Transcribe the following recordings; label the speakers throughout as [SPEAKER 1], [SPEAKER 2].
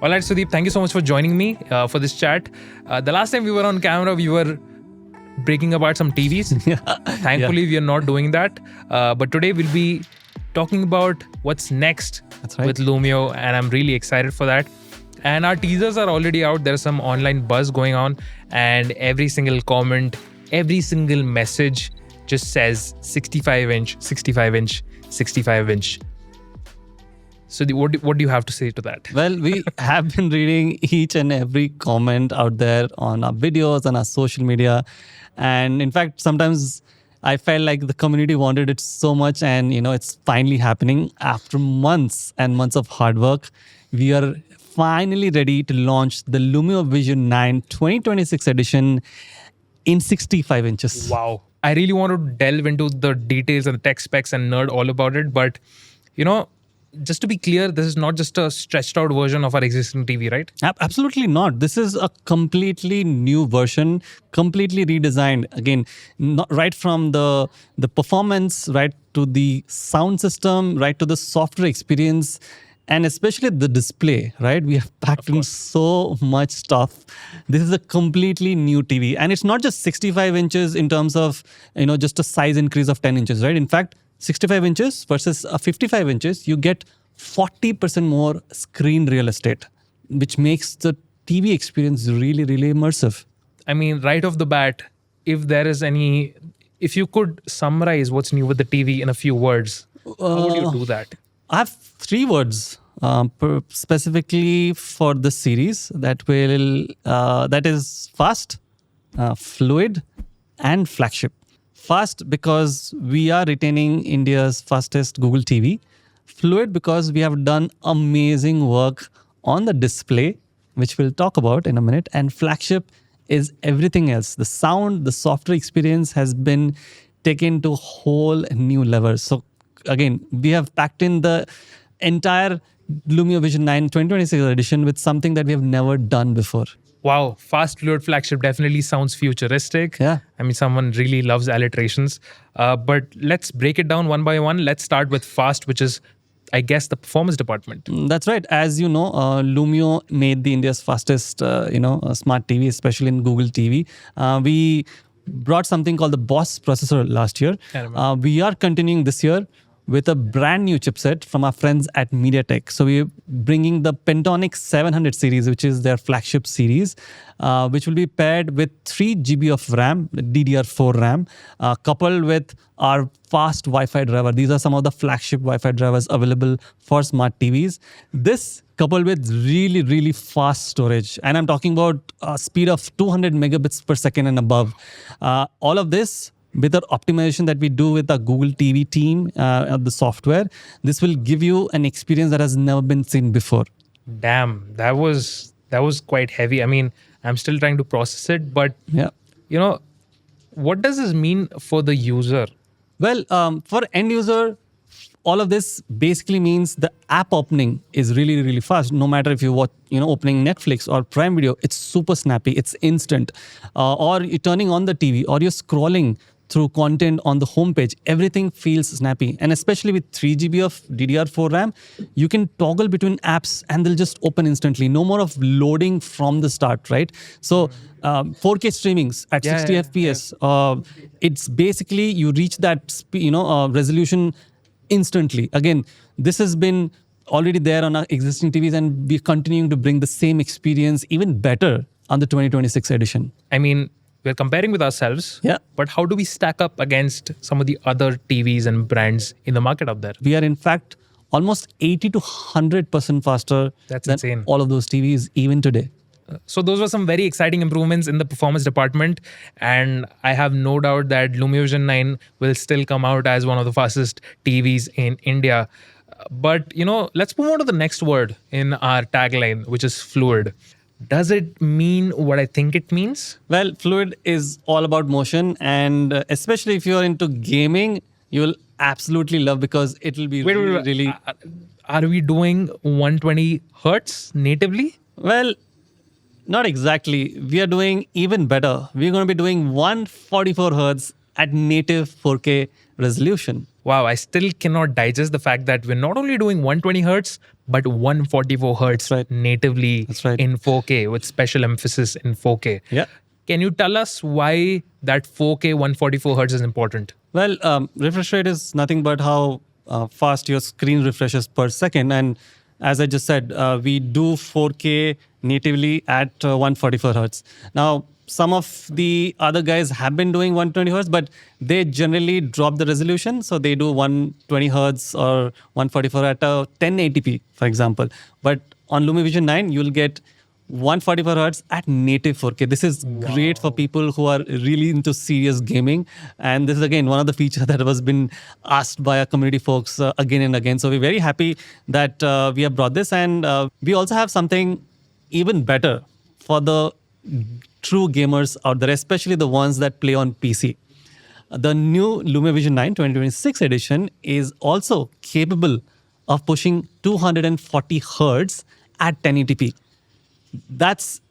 [SPEAKER 1] All right, Sudeep, thank you so much for joining me for this chat. The last time we were on camera, we were breaking apart some TVs. Thankfully, we are not doing that. But today we'll be talking about what's next with Lumio, and I'm really excited for that. And our teasers are already out. There's some online buzz going on, and every single comment, every single message just says 65-inch, 65-inch, 65-inch. So what do you have to say to that?
[SPEAKER 2] Well, we have been reading each and every comment out there on our videos and our social media. And in fact, sometimes I felt like the community wanted it so much, and it's finally happening. After months and months of hard work, we are finally ready to launch the Lumio Vision 9 2026 edition in 65 inches.
[SPEAKER 1] Wow. I really want to delve into the details and the tech specs and nerd all about it. But, just to be clear, this is not just a stretched out version of our existing TV, right?
[SPEAKER 2] Absolutely not. This is a completely new version, completely redesigned. Again, right from the performance, right to the sound system, right to the software experience, and especially the display, right? We have packed in so much stuff. This is a completely new TV. And it's not just 65 inches in terms of, just a size increase of 10 inches, right? In fact, 65 inches versus 55 inches, you get 40% more screen real estate, which makes the TV experience really, really immersive.
[SPEAKER 1] I mean, right off the bat, if you could summarize what's new with the TV in a few words, how would you do that?
[SPEAKER 2] I have 3 words specifically for this series that is fast, fluid, and flagship. Fast because we are retaining India's fastest Google TV. Fluid because we have done amazing work on the display, which we'll talk about in a minute. And flagship is everything else. The sound, the software experience has been taken to whole new levels. So again, we have packed in the entire Lumio Vision 9 2026 edition with something that we have never done before.
[SPEAKER 1] Wow, fast fluid flagship definitely sounds futuristic.
[SPEAKER 2] Yeah.
[SPEAKER 1] I mean, someone really loves alliterations. But let's break it down one by one. Let's start with fast, which is, I guess, the performance department.
[SPEAKER 2] That's right. As you know, Lumio made the India's fastest, smart TV, especially in Google TV. We brought something called the Boss processor last year. We are continuing this year with a brand new chipset from our friends at MediaTek. So we're bringing the Pentonic 700 series, which is their flagship series, which will be paired with 3 GB of RAM, DDR4 RAM, coupled with our fast Wi-Fi driver. These are some of the flagship Wi-Fi drivers available for smart TVs. This coupled with really, really fast storage. And I'm talking about a speed of 200 megabits per second and above. All of this with the optimization that we do with the Google TV team, the software, this will give you an experience that has never been seen before.
[SPEAKER 1] Damn, that was quite heavy. I mean, I'm still trying to process it, but what does this mean for the user?
[SPEAKER 2] Well, for end user, all of this basically means the app opening is really, really fast. No matter if you watch, opening Netflix or Prime Video, it's super snappy. It's instant. Or you're turning on the TV, or you're scrolling through content on the homepage, everything feels snappy. And especially with 3 GB of DDR4 RAM, you can toggle between apps and they'll just open instantly. No more of loading from the start, right? So 4K streamings at 60 FPS, it's basically you reach that resolution instantly. Again, this has been already there on our existing TVs, and we're continuing to bring the same experience even better on the 2026 edition.
[SPEAKER 1] I mean, we're comparing with ourselves, but how do we stack up against some of the other TVs and brands in the market out there?
[SPEAKER 2] We are in fact almost 80 to 100% faster
[SPEAKER 1] That's
[SPEAKER 2] than
[SPEAKER 1] insane.
[SPEAKER 2] All of those TVs even today.
[SPEAKER 1] So those were some very exciting improvements in the performance department, and I have no doubt that Lumio Vision 9 will still come out as one of the fastest TVs in India. But, let's move on to the next word in our tagline, which is fluid. Does it mean what I think it means?
[SPEAKER 2] Well, fluid is all about motion, and especially if you're into gaming, you'll absolutely love, because it will be really...
[SPEAKER 1] Are we doing 120 hertz natively?
[SPEAKER 2] Well, not exactly. We are doing even better. We're going to be doing 144 hertz at native 4K resolution.
[SPEAKER 1] Wow, I still cannot digest the fact that we're not only doing 120 hertz, but 144 hertz natively in 4K with special emphasis in 4K.
[SPEAKER 2] Yeah.
[SPEAKER 1] Can you tell us why that 4K 144 hertz is important?
[SPEAKER 2] Well, refresh rate is nothing but how fast your screen refreshes per second. And as I just said, we do 4K natively at 144 hertz. Now, some of the other guys have been doing 120 hertz, but they generally drop the resolution. So they do 120 hertz or 144 at a 1080p, for example. But on Lumio Vision 9, you'll get 144 hertz at native 4K. This is great for people who are really into serious gaming. And this is again one of the features that was been asked by our community folks again and again. So we're very happy that we have brought this. And we also have something even better for the true gamers out there, especially the ones that play on PC. The new Lumio Vision 9 2026 edition is also capable of pushing 240 hertz at 1080p. That's,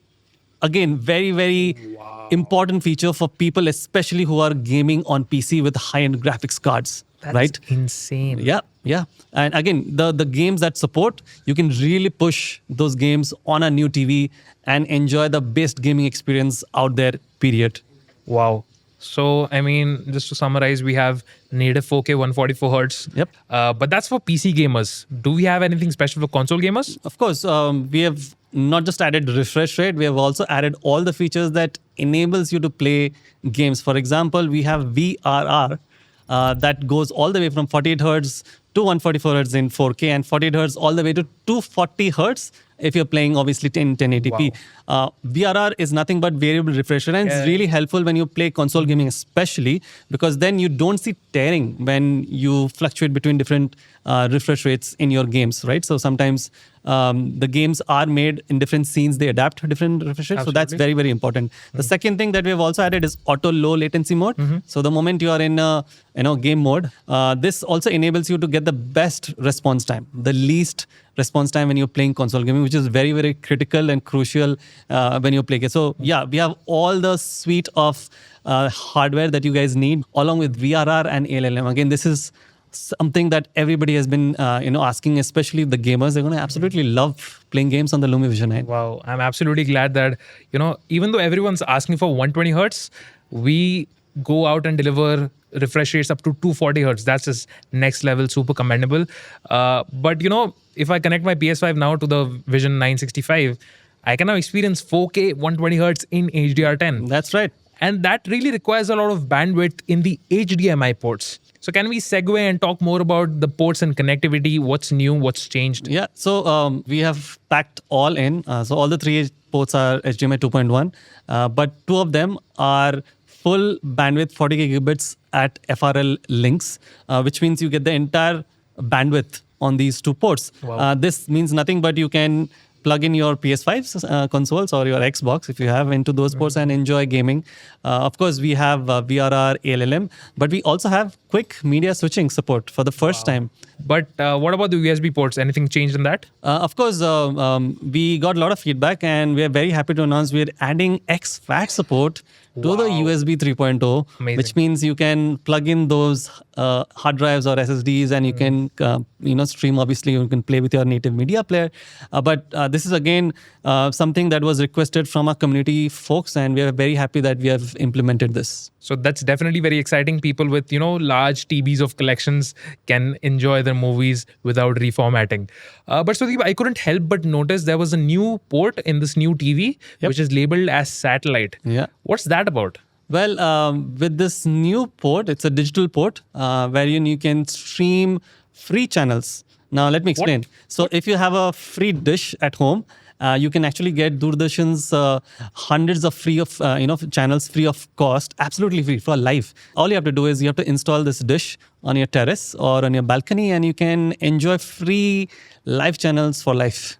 [SPEAKER 2] again, very, very important feature for people, especially who are gaming on PC with high-end graphics cards.
[SPEAKER 1] That's insane.
[SPEAKER 2] Yeah. And again, the games that support, you can really push those games on a new TV and enjoy the best gaming experience out there, period.
[SPEAKER 1] Wow. So, I mean, just to summarize, we have native 4K 144 hertz.
[SPEAKER 2] Yep.
[SPEAKER 1] But that's for PC gamers. Do we have anything special for console gamers?
[SPEAKER 2] Of course, we have not just added refresh rate, we have also added all the features that enables you to play games. For example, we have VRR that goes all the way from 48 hertz to 144 hertz in 4K and 48 hertz all the way to 240 hertz if you're playing obviously 1080p. VRR is nothing but variable refresh rate, and it's really helpful when you play console gaming especially, because then you don't see tearing when you fluctuate between different refresh rates in your games, right? So sometimes the games are made in different scenes, they adapt to different refresh rates. So that's very, very important. The second thing that we have also added is auto low latency mode. So the moment you are in a game mode, this also enables you to get the best response time, the least response time when you're playing console gaming, which is very, very critical and crucial when you play games. So yeah, we have all the suite of hardware that you guys need along with VRR and ALLM. Again, this is something that everybody has been asking, especially the gamers. They're going to absolutely love playing games on the Lumio Vision 9.
[SPEAKER 1] Wow, I'm absolutely glad that, even though everyone's asking for 120 hertz, we go out and deliver refresh rates up to 240 hertz. That's just next level, super commendable. But if I connect my PS5 now to the Vision 965, I can now experience 4K 120 hertz in HDR10.
[SPEAKER 2] That's right.
[SPEAKER 1] And that really requires a lot of bandwidth in the HDMI ports. So can we segue and talk more about the ports and connectivity? What's new? What's changed?
[SPEAKER 2] Yeah, so we have packed all in. So all the three ports are HDMI 2.1, but two of them are full bandwidth 40 gigabits at FRL links, which means you get the entire bandwidth on these two ports.
[SPEAKER 1] Wow.
[SPEAKER 2] This means nothing but you can plug in your PS5 consoles or your Xbox if you have into those ports and enjoy gaming. Of course, we have VRR, ALLM, but we also have quick media switching support for the first time.
[SPEAKER 1] But what about the USB ports? Anything changed in that?
[SPEAKER 2] Of course, we got a lot of feedback and we are very happy to announce we are adding exFAT support to the USB 3.0,
[SPEAKER 1] Amazing.
[SPEAKER 2] which means you can plug in those hard drives or SSDs and you can stream. Obviously, you can play with your native media player. But this is again something that was requested from our community folks, and we are very happy that we have implemented this.
[SPEAKER 1] So that's definitely very exciting. People with, large TBs of collections can enjoy their movies without reformatting. But Sudeep, I couldn't help but notice there was a new port in this new TV, which is labeled as satellite.
[SPEAKER 2] Yeah.
[SPEAKER 1] What's that about?
[SPEAKER 2] Well, with this new port, it's a digital port wherein you can stream free channels. Now, let me explain. So if you have a free dish at home, you can actually get Doordarshan's hundreds of free of channels free of cost, absolutely free for life. All you have to do is you have to install this dish on your terrace or on your balcony, and you can enjoy free live channels for life.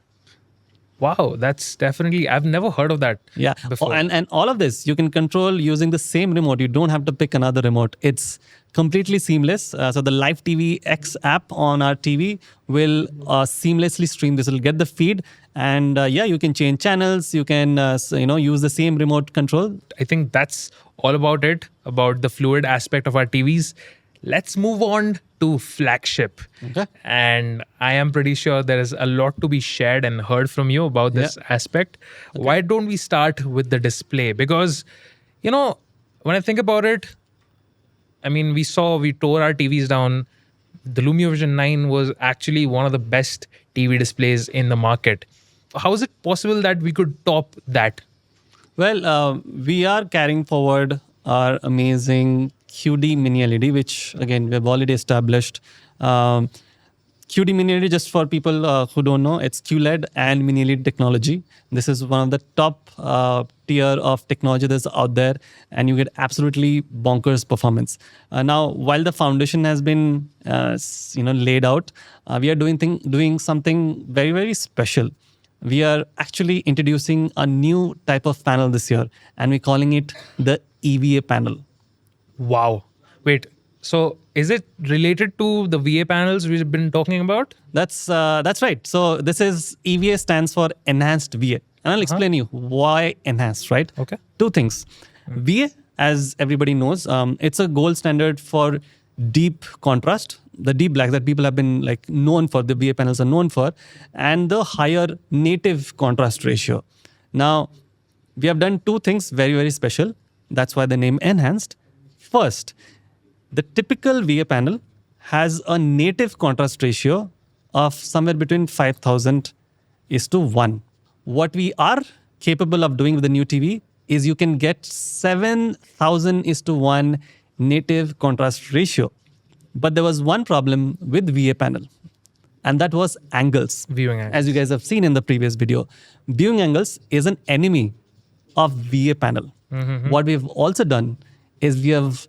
[SPEAKER 1] Wow, that's definitely, I've never heard of that before.
[SPEAKER 2] And all of this you can control using the same remote. You don't have to pick another remote. It's completely seamless. So the Live TV X app on our TV will seamlessly stream this. It'll get the feed, and you can change channels. You can use the same remote control.
[SPEAKER 1] I think that's all about it, about the fluid aspect of our TVs. let's move on to Flagship.
[SPEAKER 2] Okay.
[SPEAKER 1] And I am pretty sure there is a lot to be shared and heard from you about this aspect. Okay. Why don't we start with the display? Because, when I think about it, I mean, we tore our TVs down. The Lumio Vision 9 was actually one of the best TV displays in the market. How is it possible that we could top that?
[SPEAKER 2] Well, we are carrying forward our amazing QD-MiniLED, which again, we have already established. QD-MiniLED, just for people who don't know, it's QLED and mini-LED technology. This is one of the top tier of technology that's out there, and you get absolutely bonkers performance. Now, while the foundation has been laid out, we are doing something very, very special. We are actually introducing a new type of panel this year, and we're calling it the EVA panel.
[SPEAKER 1] Wow. Wait, so is it related to the VA panels we've been talking about?
[SPEAKER 2] That's right. So this is EVA stands for Enhanced VA. And I'll explain you why enhanced, right?
[SPEAKER 1] Okay.
[SPEAKER 2] Two things. VA, as everybody knows, it's a gold standard for deep contrast, the deep black that people have been known for, the VA panels are known for, and the higher native contrast ratio. Now, we have done two things very, very special. That's why the name enhanced. First, the typical VA panel has a native contrast ratio of somewhere between 5,000:1. What we are capable of doing with the new TV is you can get 7,000:1 native contrast ratio. But there was one problem with VA panel, and that was angles.
[SPEAKER 1] Viewing angles.
[SPEAKER 2] As you guys have seen in the previous video, viewing angles is an enemy of VA panel. Mm-hmm. What we've also done is we have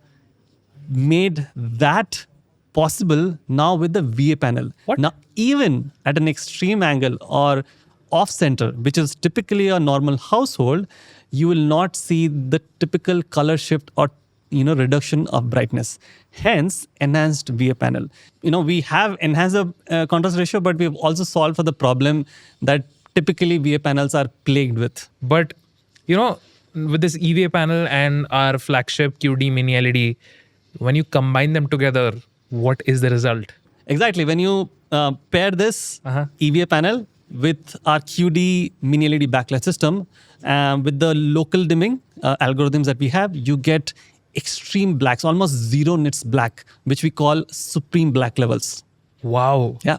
[SPEAKER 2] made that possible now with the VA panel.
[SPEAKER 1] What?
[SPEAKER 2] Now, even at an extreme angle or off center, which is typically a normal household, you will not see the typical color shift or reduction of brightness. Hence, enhanced VA panel. We have enhanced the contrast ratio, but we've also solved for the problem that typically VA panels are plagued with.
[SPEAKER 1] But, with this EVA panel and our Flagship QD-MiniLED, when you combine them together, what is the result?
[SPEAKER 2] Exactly. When you pair this EVA panel with our QD-MiniLED backlight system, with the local dimming algorithms that we have, you get extreme blacks, almost zero nits black, which we call supreme black levels.
[SPEAKER 1] Wow.
[SPEAKER 2] Yeah.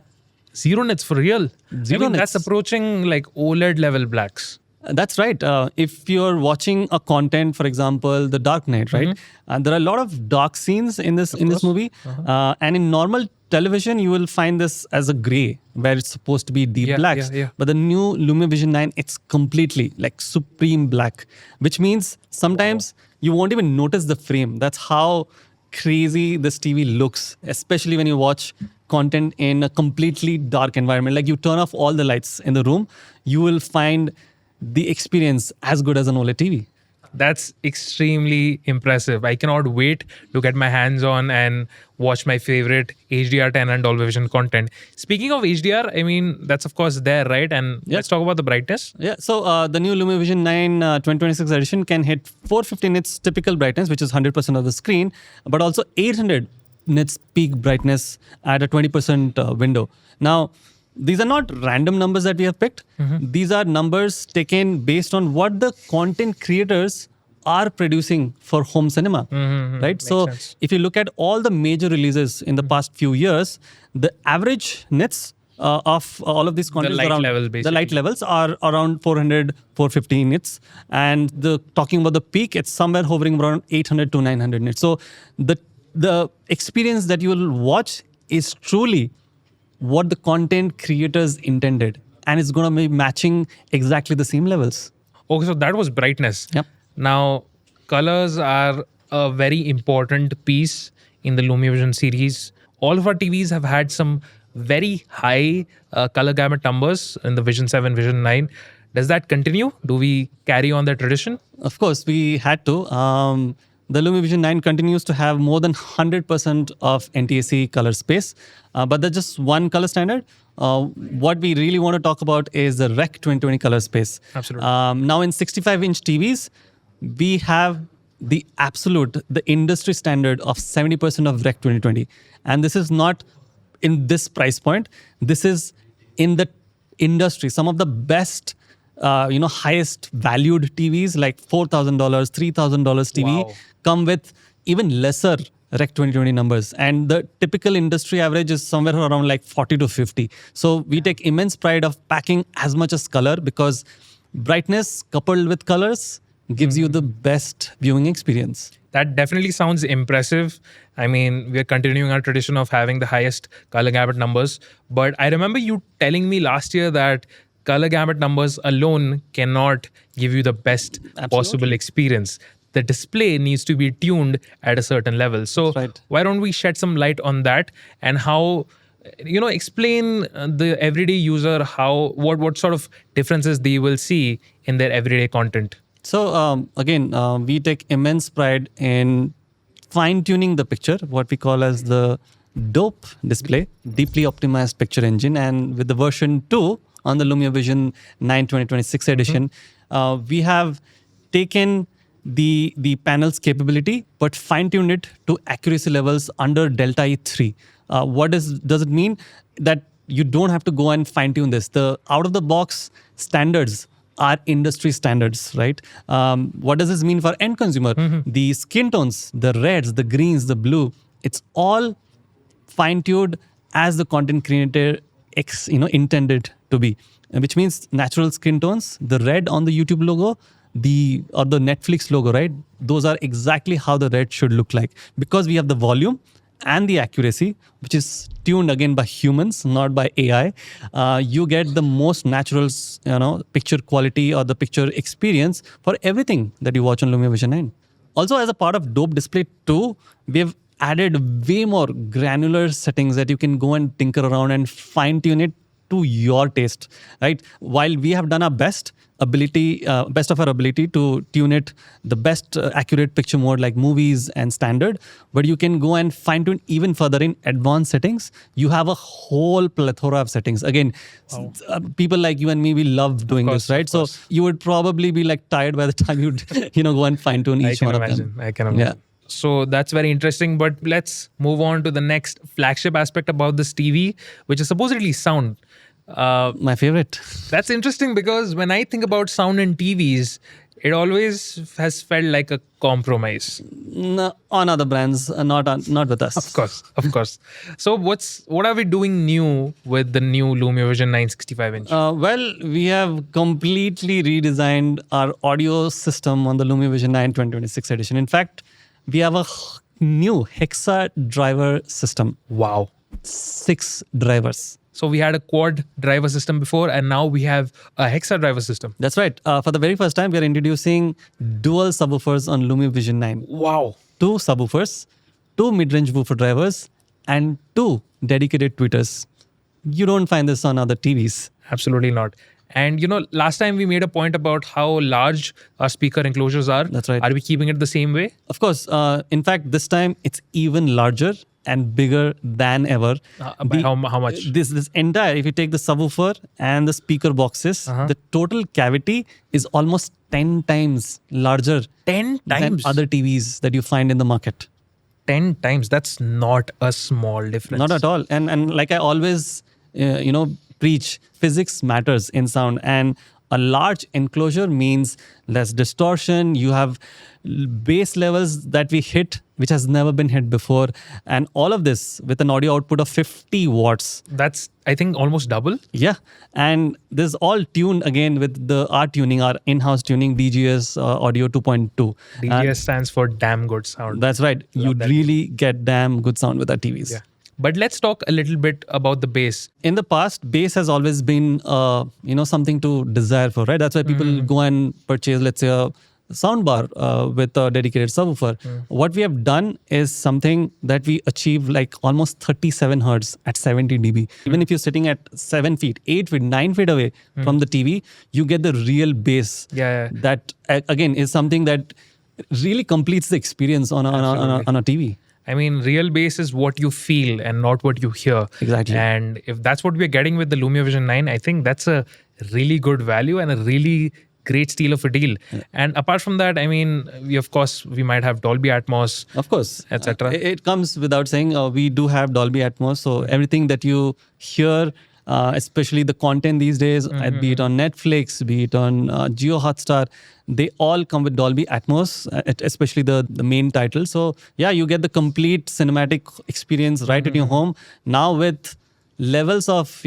[SPEAKER 1] Zero nits for real.
[SPEAKER 2] Zero nits.
[SPEAKER 1] That's approaching like OLED level blacks.
[SPEAKER 2] That's right. If you're watching a content, for example, The Dark Knight, right? There are a lot of dark scenes in this movie. And in normal television, you will find this as a gray, where it's supposed to be deep blacks. But the new Lumio Vision 9, it's completely like supreme black, which means sometimes you won't even notice the frame. That's how crazy this TV looks, especially when you watch content in a completely dark environment. Like you turn off all the lights in the room, you will find the experience as good as an OLED TV.
[SPEAKER 1] That's extremely impressive. I cannot wait to get my hands on and watch my favorite HDR10 and Dolby Vision content. Speaking of HDR, that's of course there, right? And let's talk about the brightness.
[SPEAKER 2] Yeah, so the new Lumio Vision 9 2026 edition can hit 450 nits typical brightness, which is 100% of the screen, but also 800 nits peak brightness at a 20% window. Now, these are not random numbers that we have picked. These are numbers taken based on what the content creators are producing for home cinema, right?
[SPEAKER 1] Makes
[SPEAKER 2] So
[SPEAKER 1] sense.
[SPEAKER 2] if you look at all the major releases in the past few years, the average nits of all of these content
[SPEAKER 1] light level,
[SPEAKER 2] the light levels are around 400, 450 nits. And talking about the peak, it's somewhere hovering around 800 to 900 nits. So the experience that you will watch is truly what the content creators intended, and it's going to be matching exactly the same levels.
[SPEAKER 1] Okay, so that was brightness.
[SPEAKER 2] Yep.
[SPEAKER 1] Now, colors are a very important piece in the Lumio Vision series. All of our TVs have had some very high color gamut numbers in the Vision 7, Vision 9. Does that continue? Do we carry on that tradition?
[SPEAKER 2] Of course, we had to. The Lumio Vision 9 continues to have more than 100% of NTSC color space, but there's just one color standard. What we really want to talk about is the Rec 2020 color space.
[SPEAKER 1] Absolutely.
[SPEAKER 2] Now in 65-inch TVs, we have the industry standard of 70% of Rec 2020. And this is not in this price point. This is in the industry. Some of the best, highest valued TVs like $4,000, $3,000 TV
[SPEAKER 1] Wow.
[SPEAKER 2] come with even lesser Rec 2020 numbers. And the typical industry average is somewhere around like 40 to 50. So we take immense pride of packing as much as color, because brightness coupled with colors gives you the best viewing experience.
[SPEAKER 1] That definitely sounds impressive. I mean, we're continuing our tradition of having the highest color gamut numbers. But I remember you telling me last year that color gamut numbers alone cannot give you the best possible experience. The display needs to be tuned at a certain level. So why don't we shed some light on that, and how, explain the everyday user what sort of differences they will see in their everyday content.
[SPEAKER 2] So again, we take immense pride in fine-tuning the picture, what we call as the DOPE display, deeply optimized picture engine. And with the version 2 on the Lumio Vision 9 2026 edition, we have taken the panel's capability, but fine-tuned it to accuracy levels under Delta E3. What does it mean? That you don't have to go and fine-tune this. The out-of-the-box standards are industry standards, right? What does this mean for end consumer? The skin tones, the reds, the greens, the blue, it's all fine-tuned as the content creator intended to be. Which means natural skin tones, the red on the YouTube logo, or the Netflix logo, right? Those are exactly how the red should look like, because we have the volume and the accuracy, which is tuned again by humans, not by AI. You get the most natural, picture quality or the picture experience for everything that you watch on Lumio Vision 9. Also, as a part of DOPE Display 2, we have added way more granular settings that you can go and tinker around and fine tune it to your taste, right? While we have done our best of our ability to tune it the best accurate picture mode like movies and standard, but you can go and fine tune even further in advanced settings. You have a whole plethora of settings. Again, people like you and me, we love doing this, right? So you would probably be like tired by the time you'd go and fine tune each one of them.
[SPEAKER 1] I can imagine. Yeah. So that's very interesting. But let's move on to the next flagship aspect about this TV, which is supposedly sound.
[SPEAKER 2] My favorite.
[SPEAKER 1] That's interesting, because when I think about sound in TVs, it always has felt like a compromise.
[SPEAKER 2] No, on other brands, not with us.
[SPEAKER 1] Of course. So what are we doing new with the new Lumio Vision 965 inch?
[SPEAKER 2] Well, we have completely redesigned our audio system on the Lumio Vision 9 2026 edition. In fact, we have a new Hexa driver system.
[SPEAKER 1] Wow.
[SPEAKER 2] 6 drivers.
[SPEAKER 1] So we had a quad driver system before, and now we have a Hexa driver system.
[SPEAKER 2] That's right. For the very first time, we are introducing dual subwoofers on Lumio Vision 9.
[SPEAKER 1] Wow.
[SPEAKER 2] 2 subwoofers, 2 mid-range woofer drivers, and 2 dedicated tweeters. You don't find this on other TVs.
[SPEAKER 1] Absolutely not. And last time we made a point about how large our speaker enclosures are.
[SPEAKER 2] That's right.
[SPEAKER 1] Are we keeping it the same way?
[SPEAKER 2] Of course. In fact, this time it's even larger and bigger than ever.
[SPEAKER 1] By how much?
[SPEAKER 2] This entire, if you take the subwoofer and the speaker boxes, the total cavity is almost 10 times larger
[SPEAKER 1] 10 times
[SPEAKER 2] than other TVs that you find in the market.
[SPEAKER 1] 10 times. That's not a small difference.
[SPEAKER 2] Not at all. And like I always, preach, physics matters in sound, and a large enclosure means less distortion. You have bass levels that we hit, which has never been hit before. And all of this with an audio output of 50 watts.
[SPEAKER 1] That's, I think, almost double.
[SPEAKER 2] Yeah. And this is all tuned again with our tuning, our in-house tuning, DGS Audio 2.2.
[SPEAKER 1] DGS stands for damn good sound.
[SPEAKER 2] That's right. You really get damn good sound with our TVs.
[SPEAKER 1] Yeah. But let's talk a little bit about the bass.
[SPEAKER 2] In the past, bass has always been, something to desire for, right? That's why people go and purchase, let's say, a soundbar with a dedicated subwoofer. What we have done is something that we achieve like almost 37 hertz at 70 dB. Even if you're sitting at 7 feet, 8 feet, 9 feet away from the TV, you get the real bass.
[SPEAKER 1] Yeah.
[SPEAKER 2] That, again, is something that really completes the experience on a TV.
[SPEAKER 1] I mean, real bass is what you feel and not what you hear.
[SPEAKER 2] Exactly.
[SPEAKER 1] And if that's what we're getting with the Lumio Vision 9, I think that's a really good value and a really great steal of a deal. And apart from that, I mean, we might have Dolby Atmos,
[SPEAKER 2] of course,
[SPEAKER 1] etc.
[SPEAKER 2] It comes without saying. We do have Dolby Atmos, so everything that you hear, especially the content these days, be it on Netflix, be it on Jio Hotstar, they all come with Dolby Atmos, especially the main title. So yeah, you get the complete cinematic experience right at your home now with levels of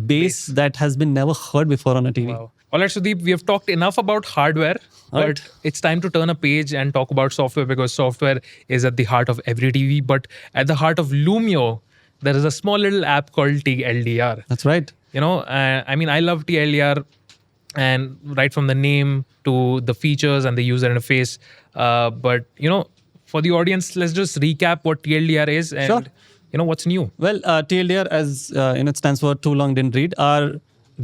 [SPEAKER 2] bass that has been never heard before on a TV.
[SPEAKER 1] Wow. All right, Sudeep, we have talked enough about hardware, but it's time to turn a page and talk about software, because software is at the heart of every TV. But at the heart of Lumio, there is a small little app called TLDR.
[SPEAKER 2] That's right.
[SPEAKER 1] I mean, I love TLDR, and right from the name to the features and the user interface. But for the audience, let's just recap what TLDR is and what's new.
[SPEAKER 2] Well, TLDR, as it stands for Too Long Didn't Read. Our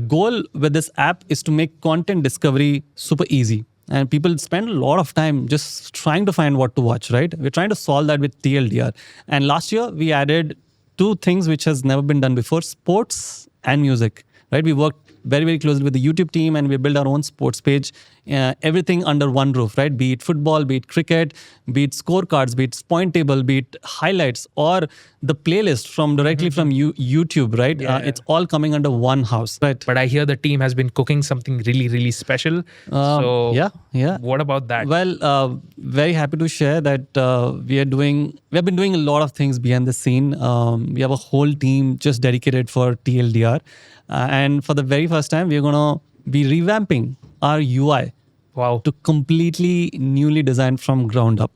[SPEAKER 2] goal with this app is to make content discovery super easy. And people spend a lot of time just trying to find what to watch, right? We're trying to solve that with TLDR. And last year, we added two things which has never been done before: sports and music, right? We worked very, very closely with the YouTube team, and we built our own sports page, everything under one roof, right? Be it football, be it cricket, be it scorecards, be it point table, be it highlights, or the playlist directly from YouTube, right? It's all coming under one house, right?
[SPEAKER 1] But I hear the team has been cooking something really, really special. So
[SPEAKER 2] yeah.
[SPEAKER 1] What about that?
[SPEAKER 2] Well, very happy to share that we have been doing a lot of things behind the scene. We have a whole team just dedicated for TLDR. And for the very first time, we're going to be revamping our UI to completely newly designed from ground up.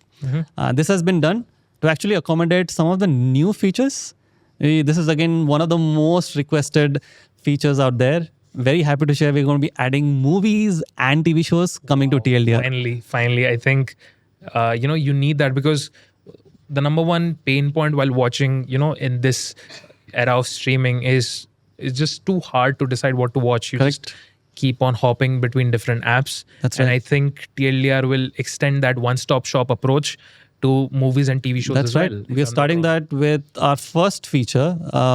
[SPEAKER 2] This has been done to actually accommodate some of the new features. This is again one of the most requested features out there. Very happy to share we're going to be adding movies and TV shows coming to TLDR.
[SPEAKER 1] Finally, I think you need that, because the number one pain point while watching, in this era of streaming is it's just too hard to decide what to watch. You just keep on hopping between different apps.
[SPEAKER 2] That's right.
[SPEAKER 1] And I think TLDR will extend that one-stop shop approach to movies and TV shows as well.
[SPEAKER 2] That's right. We are starting that with our first feature,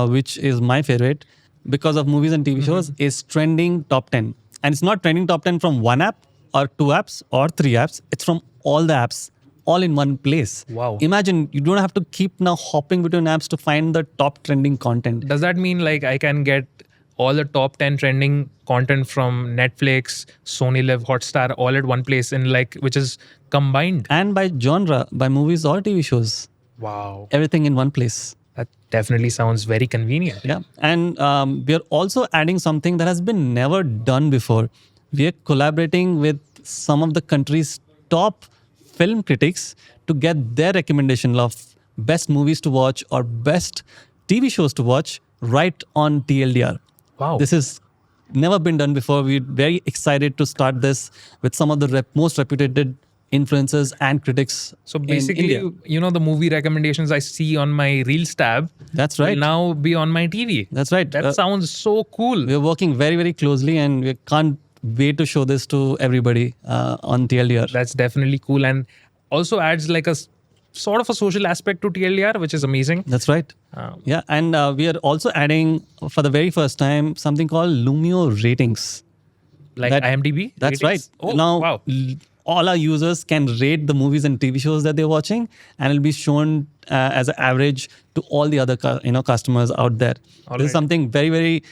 [SPEAKER 2] which is my favorite because of movies and TV shows, is trending top 10. And it's not trending top 10 from one app or two apps or three apps. It's from all the apps, all in one place.
[SPEAKER 1] Wow.
[SPEAKER 2] Imagine you don't have to keep now hopping between apps to find the top trending content.
[SPEAKER 1] Does that mean like I can get all the top 10 trending content from Netflix, Sony Live, Hotstar, all at one place, in which is combined?
[SPEAKER 2] And by genre, by movies or TV shows.
[SPEAKER 1] Wow.
[SPEAKER 2] Everything in one place.
[SPEAKER 1] That definitely sounds very convenient.
[SPEAKER 2] Yeah. And we are also adding something that has been never done before. We are collaborating with some of the country's top film critics to get their recommendation of best movies to watch or best TV shows to watch right on TLDR.
[SPEAKER 1] Wow.
[SPEAKER 2] This has never been done before. We're very excited to start this with some of the most reputed influencers and critics.
[SPEAKER 1] So basically, the movie recommendations I see on my Reels tab,
[SPEAKER 2] that's right,
[SPEAKER 1] will now be on my TV.
[SPEAKER 2] That's right.
[SPEAKER 1] That sounds so cool.
[SPEAKER 2] We're working very, very closely, and we can't wait to show this to everybody on TLDR.
[SPEAKER 1] That's definitely cool, and also adds like a sort of a social aspect to TLDR, which is amazing.
[SPEAKER 2] That's right. Yeah, and we are also adding for the very first time something called Lumio ratings.
[SPEAKER 1] Like IMDb?
[SPEAKER 2] That's
[SPEAKER 1] ratings?
[SPEAKER 2] right.
[SPEAKER 1] Oh,
[SPEAKER 2] now,
[SPEAKER 1] wow.
[SPEAKER 2] All our users can rate the movies and TV shows that they're watching, and it'll be shown as an average to all the other customers out there. This is something very, very,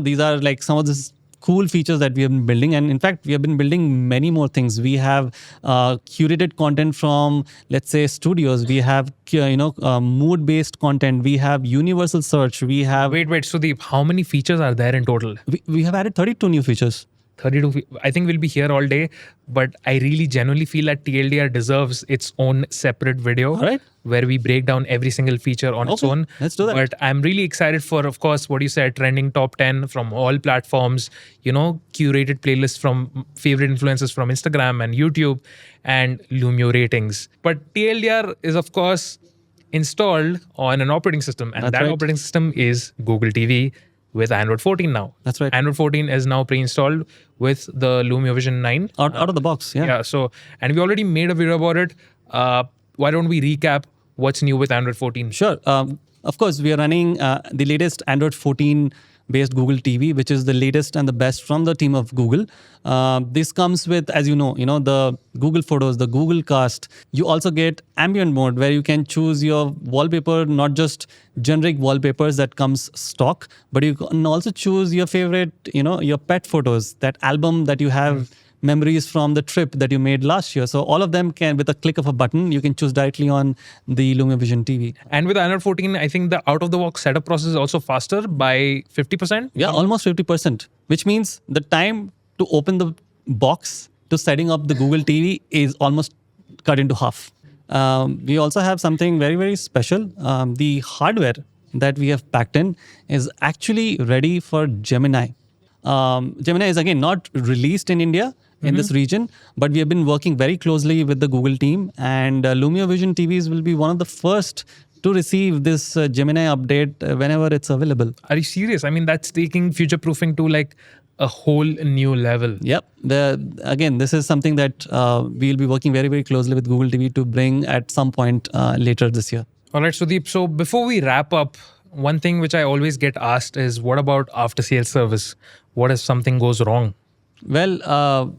[SPEAKER 2] these are like some of the cool features that we have been building. And in fact, we have been building many more things. We have curated content from, let's say, studios. We have, mood-based content. We have universal search. We have...
[SPEAKER 1] Wait, Sudeep, how many features are there in total?
[SPEAKER 2] We have added 32 new features.
[SPEAKER 1] 32. I think we'll be here all day, but I really genuinely feel that TLDR deserves its own separate video, where we break down every single feature on its own.
[SPEAKER 2] Let's do that.
[SPEAKER 1] But I'm really excited for, of course, what you said, trending top 10 from all platforms, curated playlists from favorite influencers from Instagram and YouTube, and Lumio ratings. But TLDR is, of course, installed on an operating system, and that operating system is Google TV. With Android 14 now.
[SPEAKER 2] That's right.
[SPEAKER 1] Android 14 is now pre-installed with the Lumio Vision 9.
[SPEAKER 2] Out of the box, yeah.
[SPEAKER 1] Yeah, so, and we already made a video about it. Why don't we recap what's new with Android 14?
[SPEAKER 2] Sure. Of course, we are running the latest Android 14 based Google TV, which is the latest and the best from the team of Google. This comes with, as you know, the Google Photos, the Google Cast. You also get ambient mode where you can choose your wallpaper, not just generic wallpapers that comes stock, but you can also choose your favorite, your pet photos, that album that you have. Memories from the trip that you made last year. So all of them can, with a click of a button, you can choose directly on the Lumio Vision TV.
[SPEAKER 1] And with Android 14, I think the out-of-the-box setup process is also faster by 50%?
[SPEAKER 2] Yeah, almost 50%, which means the time to open the box to setting up the Google TV is almost cut into half. We also have something very, very special. The hardware that we have packed in is actually ready for Gemini. Gemini is again not released in India, in this region, but we have been working very closely with the Google team, and Lumio Vision TVs will be one of the first to receive this Gemini update whenever it's available.
[SPEAKER 1] Are you serious? I mean, that's taking future-proofing to like a whole new level.
[SPEAKER 2] Yep. Again, this is something that we'll be working very, very closely with Google TV to bring at some point later this year.
[SPEAKER 1] All right, Sudeep. So before we wrap up, one thing which I always get asked is, what about after-sales service? What if something goes wrong?
[SPEAKER 2] Well,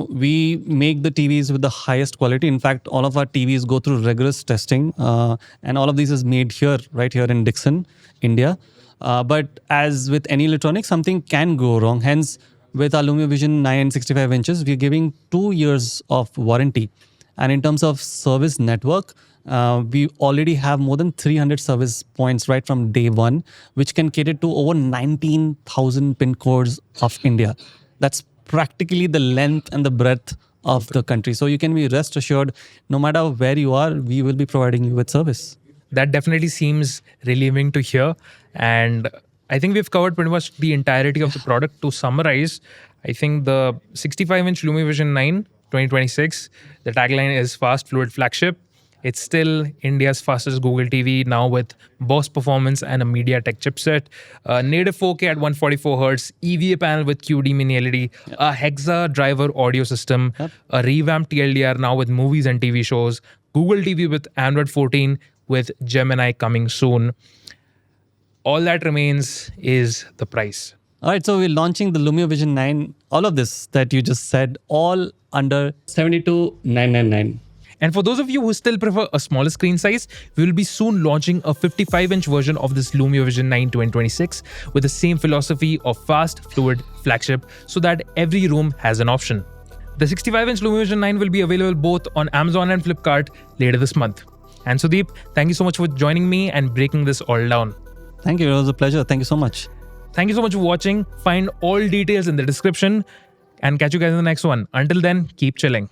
[SPEAKER 2] we make the TVs with the highest quality. In fact, all of our TVs go through rigorous testing, and all of these is made here, right here in Dixon, India. But as with any electronics, something can go wrong. Hence, with our Lumio Vision 9 and 65 inches, we're giving 2 years of warranty. And in terms of service network, we already have more than 300 service points right from day one, which can cater to over 19,000 pin codes of India. That's practically the length and the breadth of the country. So you can be rest assured, no matter where you are, we will be providing you with service.
[SPEAKER 1] That definitely seems relieving to hear. And I think we've covered pretty much the entirety of the product. To summarize, I think the 65-inch Lumio Vision 9 2026, the tagline is fast, fluid, flagship. It's still India's fastest Google TV, now with BOS performance and a MediaTek chipset. Native 4K at 144 Hz, EVA panel with QD-MiniLED, a Hexa driver audio system, a revamped TLDR now with movies and TV shows, Google TV with Android 14 with Gemini coming soon. All that remains is the price.
[SPEAKER 2] All right, so we're launching the Lumio Vision 9, all of this that you just said, all under 72,999.
[SPEAKER 1] And for those of you who still prefer a smaller screen size, we will be soon launching a 55-inch version of this Lumio Vision 9 2026 with the same philosophy of fast, fluid, flagship, so that every room has an option. The 65-inch Lumio Vision 9 will be available both on Amazon and Flipkart later this month. And Sudeep, thank you so much for joining me and breaking this all down.
[SPEAKER 2] Thank you. It was a pleasure. Thank you so much.
[SPEAKER 1] Thank you so much for watching. Find all details in the description and catch you guys in the next one. Until then, keep chilling.